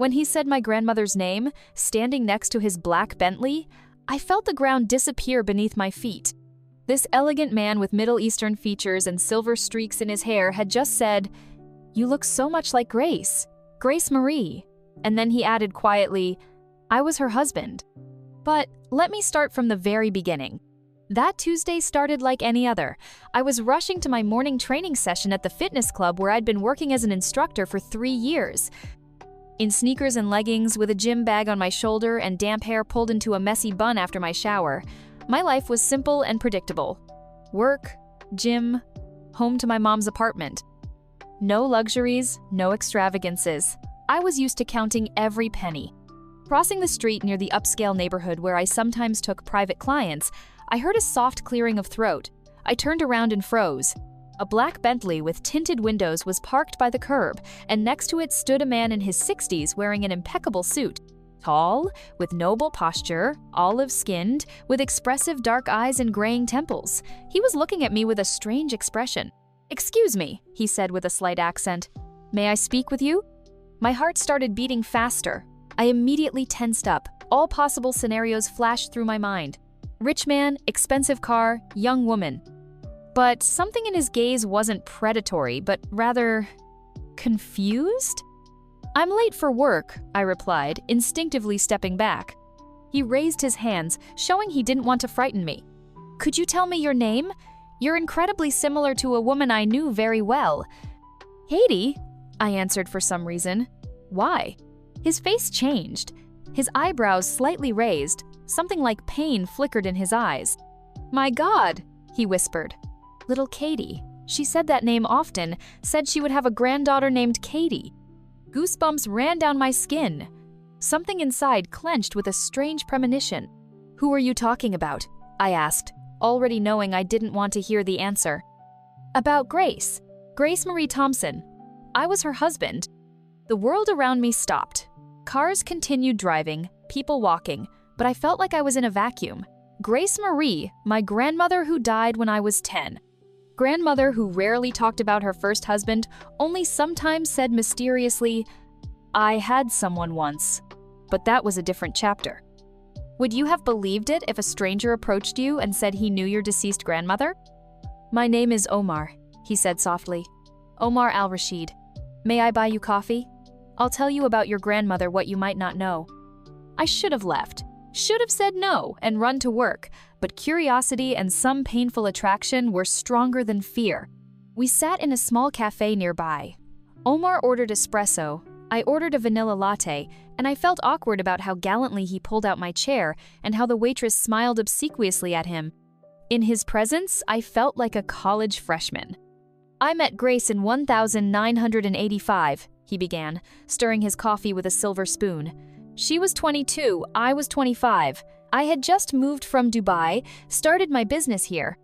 When he said my grandmother's name, standing next to his black Bentley, I felt the ground disappear beneath my feet. This elegant man with Middle Eastern features and silver streaks in his hair had just said, "You look so much like Grace, Grace Marie." And then he added quietly, "I was her husband." But let me start from the very beginning. That Tuesday started like any other. I was rushing to my morning training session at the fitness club where I'd been working as an instructor for 3 years. In sneakers and leggings, with a gym bag on my shoulder and damp hair pulled into a messy bun after my shower, my life was simple and predictable. Work, gym, home to my mom's apartment. No luxuries, no extravagances. I was used to counting every penny. Crossing the street near the upscale neighborhood where I sometimes took private clients, I heard a soft clearing of throat. I turned around and froze. A black Bentley with tinted windows was parked by the curb, and next to it stood a man in his 60s wearing an impeccable suit. Tall, with noble posture, olive-skinned, with expressive dark eyes and graying temples. He was looking at me with a strange expression. "Excuse me," he said with a slight accent. "May I speak with you?" My heart started beating faster. I immediately tensed up. All possible scenarios flashed through my mind. Rich man, expensive car, young woman. But something in his gaze wasn't predatory, but rather confused? "I'm late for work," I replied, instinctively stepping back. He raised his hands, showing he didn't want to frighten me. "Could you tell me your name? You're incredibly similar to a woman I knew very well." "Katie," I answered for some reason. "Why?" His face changed. His eyebrows slightly raised. Something like pain flickered in his eyes. "My God," he whispered. "Little Katie. She said that name often, said she would have a granddaughter named Katie." Goosebumps ran down my skin. Something inside clenched with a strange premonition. "Who are you talking about?" I asked, already knowing I didn't want to hear the answer. "About Grace. Grace Marie Thompson. I was her husband." The world around me stopped. Cars continued driving, people walking, but I felt like I was in a vacuum. Grace Marie, my grandmother who died when I was 10. Grandmother who rarely talked about her first husband, only sometimes said mysteriously, "I had someone once." But that was a different chapter. Would you have believed it if a stranger approached you and said he knew your deceased grandmother? "My name is Omar," he said softly. "Omar al-Rashid. May I buy you coffee? I'll tell you about your grandmother what you might not know." I should have left. Should have said no and run to work, but curiosity and some painful attraction were stronger than fear. We sat in a small cafe nearby. Omar ordered espresso, I ordered a vanilla latte, and I felt awkward about how gallantly he pulled out my chair and how the waitress smiled obsequiously at him. In his presence, I felt like a college freshman. "I met Grace in 1985, he began, stirring his coffee with a silver spoon. "She was 22, I was 25. I had just moved from Dubai, started my business here."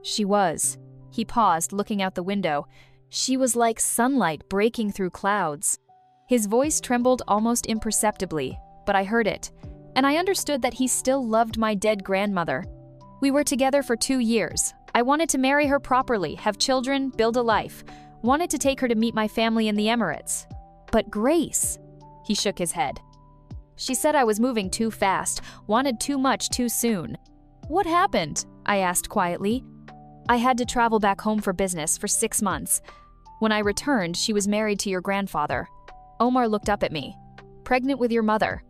She was. He paused, looking out the window. She was like sunlight breaking through clouds. His voice trembled almost imperceptibly, but I heard it, and I understood that he still loved my dead grandmother. We were together for 2 years. I wanted to marry her properly, have children, build a life. Wanted to take her to meet my family in the Emirates. But Grace, he shook his head. She said I was moving too fast, wanted too much too soon. "What happened?" I asked quietly. "I had to travel back home for business for 6 months. When I returned, she was married to your grandfather." Omar looked up at me. "Pregnant with your mother."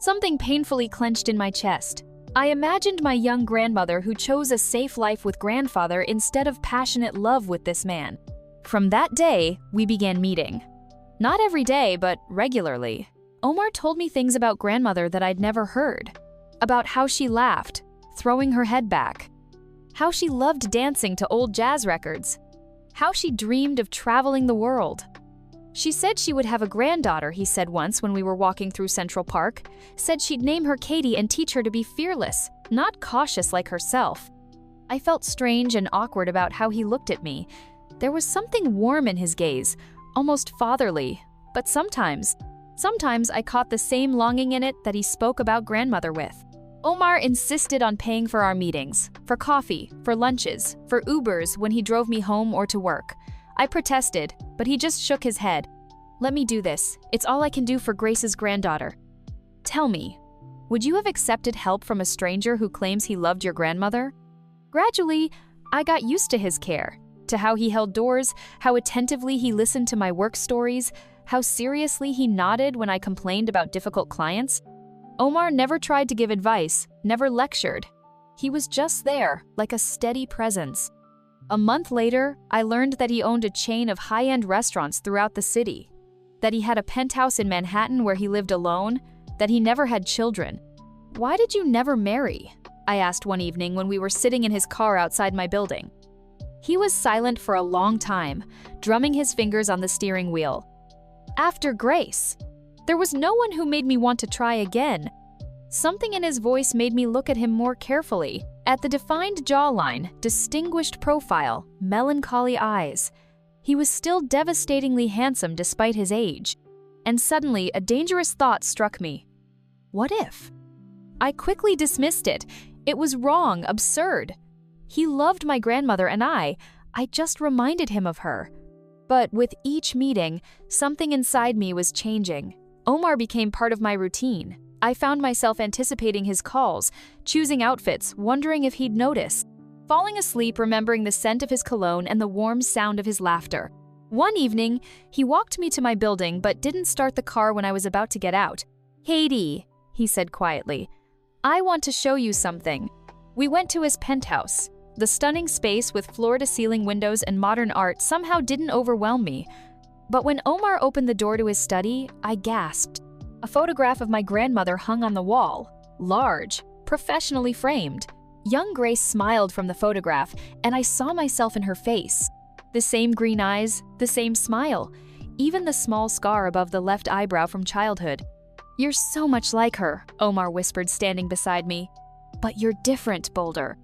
Something painfully clenched in my chest. I imagined my young grandmother who chose a safe life with grandfather instead of passionate love with this man. From that day, we began meeting. Not every day, but regularly. Omar told me things about grandmother that I'd never heard. About how she laughed, throwing her head back. How she loved dancing to old jazz records. How she dreamed of traveling the world. She said she would have a granddaughter, he said once when we were walking through Central Park. Said she'd name her Katie and teach her to be fearless, not cautious like herself. I felt strange and awkward about how he looked at me. There was something warm in his gaze, almost fatherly, but sometimes I caught the same longing in it that he spoke about grandmother with. Omar insisted on paying for our meetings, for coffee, for lunches, for Ubers when he drove me home or to work. I protested, but he just shook his head. let me do this. It's all I can do for Grace's granddaughter. Tell me, would you have accepted help from a stranger who claims he loved your grandmother? Gradually, I got used to his care, to how he held doors, how attentively he listened to my work stories, how seriously he nodded when I complained about difficult clients. Omar never tried to give advice, never lectured. He was just there, like a steady presence. A month later, I learned that he owned a chain of high-end restaurants throughout the city, that he had a penthouse in Manhattan where he lived alone, that he never had children. "Why did you never marry?" I asked one evening when we were sitting in his car outside my building. He was silent for a long time, drumming his fingers on the steering wheel. "After Grace. There was no one who made me want to try again." Something in his voice made me look at him more carefully, at the defined jawline, distinguished profile, melancholy eyes. He was still devastatingly handsome despite his age. And suddenly, a dangerous thought struck me. What if? I quickly dismissed it. It was wrong, absurd. He loved my grandmother and I just reminded him of her. But with each meeting, something inside me was changing. Omar became part of my routine. I found myself anticipating his calls, choosing outfits, wondering if he'd notice, falling asleep remembering the scent of his cologne and the warm sound of his laughter. One evening, he walked me to my building but didn't start the car when I was about to get out. "Katie," he said quietly, "I want to show you something." We went to his penthouse. The stunning space with floor-to-ceiling windows and modern art somehow didn't overwhelm me. But when Omar opened the door to his study, I gasped. A photograph of my grandmother hung on the wall, large, professionally framed. Young Grace smiled from the photograph, and I saw myself in her face. The same green eyes, the same smile, even the small scar above the left eyebrow from childhood. "You're so much like her," Omar whispered, standing beside me. "But you're different, Boulder."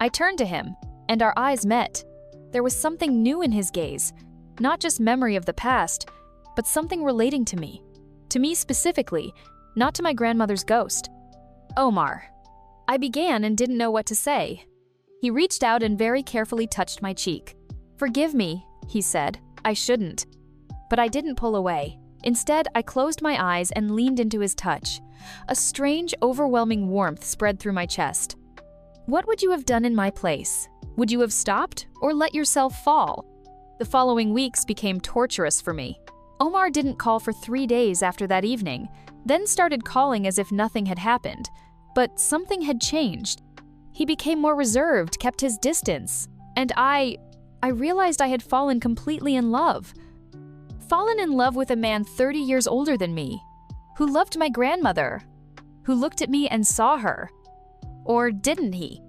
I turned to him, and our eyes met. There was something new in his gaze, not just memory of the past, but something relating to me. To me specifically, not to my grandmother's ghost. "Omar." I began and didn't know what to say. He reached out and very carefully touched my cheek. "Forgive me," he said. "I shouldn't." But I didn't pull away. Instead, I closed my eyes and leaned into his touch. A strange, overwhelming warmth spread through my chest. "What would you have done in my place? Would you have stopped or let yourself fall?" The following weeks became torturous for me. Omar didn't call for 3 days after that evening, then started calling as if nothing had happened. But something had changed. He became more reserved, kept his distance, and I realized I had fallen completely in love. Fallen in love with a man 30 years older than me, who loved my grandmother, who looked at me and saw her. Or didn't he?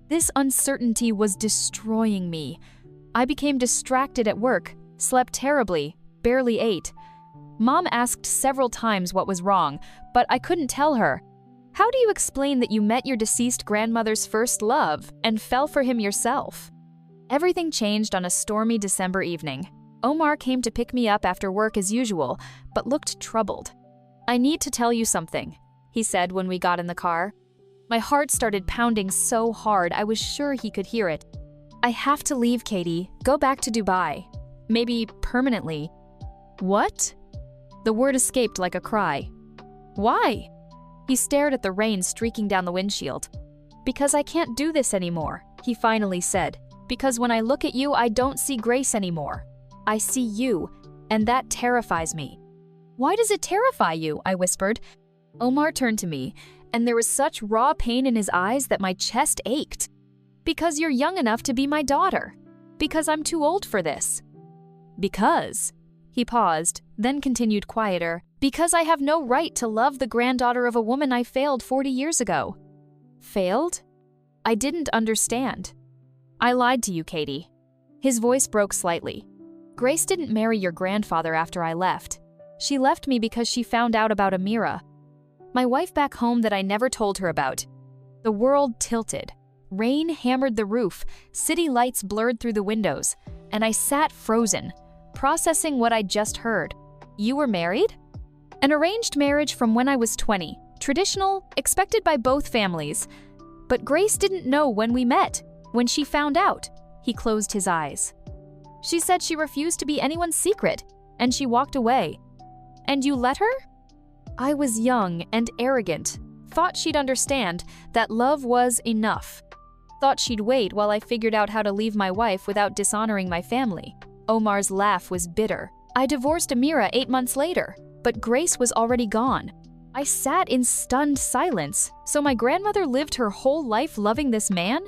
This uncertainty was destroying me. I became distracted at work, slept terribly, barely ate. Mom asked several times what was wrong, but I couldn't tell her. How do you explain that you met your deceased grandmother's first love and fell for him yourself? Everything changed on a stormy December evening. Omar came to pick me up after work as usual, but looked troubled. "I need to tell you something," he said when we got in the car. My heart started pounding so hard I was sure he could hear it. "I have to leave, Katie. Go back to Dubai. Maybe permanently." "What?" The word escaped like a cry. "Why?" He stared at the rain streaking down the windshield. "Because I can't do this anymore," he finally said. "Because when I look at you, I don't see Grace anymore. I see you, and that terrifies me." "Why does it terrify you?" I whispered. Omar turned to me, and there was such raw pain in his eyes that my chest ached. "Because you're young enough to be my daughter. Because I'm too old for this." "Because?" He paused, then continued quieter. "Because I have no right to love the granddaughter of a woman I failed 40 years ago." "Failed?" I didn't understand. "I lied to you, Katie." His voice broke slightly. "Grace didn't marry your grandfather after I left. She left me because she found out about Amira. My wife back home that I never told her about." The world tilted. Rain hammered the roof, city lights blurred through the windows, and I sat frozen, processing what I'd just heard. "You were married?" "An arranged marriage from when I was 20. Traditional, expected by both families. But Grace didn't know when we met, when she found out." He closed his eyes. "She said she refused to be anyone's secret, and she walked away. And you let her? I was young and arrogant, thought she'd understand that love was enough. Thought she'd wait while I figured out how to leave my wife without dishonoring my family. Omar's laugh was bitter. I divorced Amira 8 months later, but Grace was already gone. I sat in stunned silence. So my grandmother lived her whole life loving this man?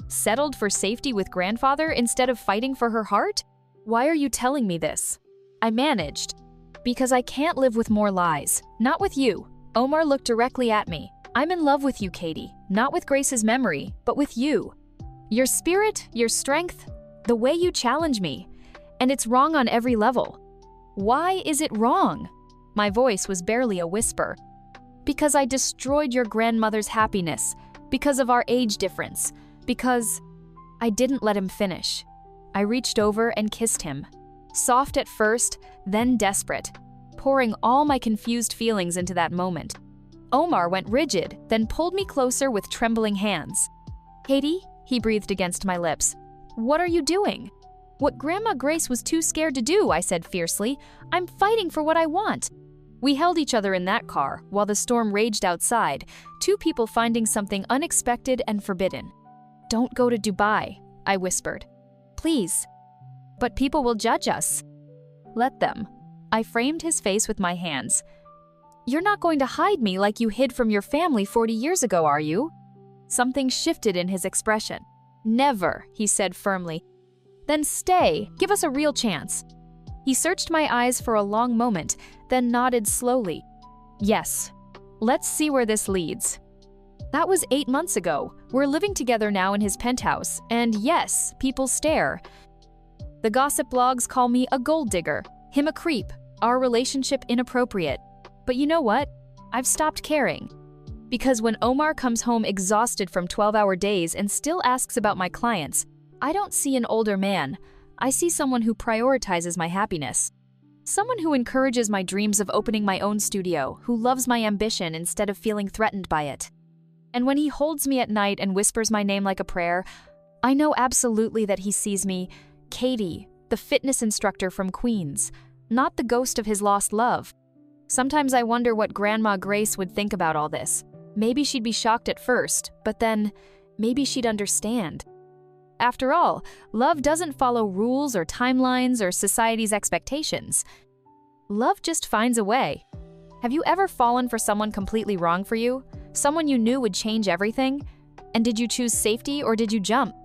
Settled for safety with grandfather instead of fighting for her heart? Why are you telling me this? I managed. Because I can't live with more lies. Not with you. Omar looked directly at me. I'm in love with you, Katie. Not with Grace's memory, but with you. Your spirit, your strength, the way you challenge me. And it's wrong on every level. Why is it wrong? My voice was barely a whisper. Because I destroyed your grandmother's happiness. Because of our age difference. Because I didn't let him finish. I reached over and kissed him. Soft at first, then desperate, pouring all my confused feelings into that moment. Omar went rigid, then pulled me closer with trembling hands. Katie, he breathed against my lips. What are you doing? What Grandma Grace was too scared to do, I said fiercely. I'm fighting for what I want. We held each other in that car while the storm raged outside, two people finding something unexpected and forbidden. Don't go to Dubai, I whispered. Please. But people will judge us. Let them. I framed his face with my hands. You're not going to hide me like you hid from your family 40 years ago, are you? Something shifted in his expression. Never, he said firmly. Then stay, give us a real chance. He searched my eyes for a long moment, then nodded slowly. Yes, let's see where this leads. That was 8 months ago. We're living together now in his penthouse, and yes, people stare. The gossip blogs call me a gold digger, him a creep, our relationship inappropriate. But you know what? I've stopped caring. Because when Omar comes home exhausted from 12-hour days and still asks about my clients, I don't see an older man. I see someone who prioritizes my happiness. Someone who encourages my dreams of opening my own studio, who loves my ambition instead of feeling threatened by it. And when he holds me at night and whispers my name like a prayer, I know absolutely that he sees me, Katie, the fitness instructor from Queens, not the ghost of his lost love. Sometimes I wonder what Grandma Grace would think about all this. Maybe she'd be shocked at first, but then maybe she'd understand. After all, love doesn't follow rules or timelines or society's expectations. Love just finds a way. Have you ever fallen for someone completely wrong for you? Someone you knew would change everything? And did you choose safety or did you jump?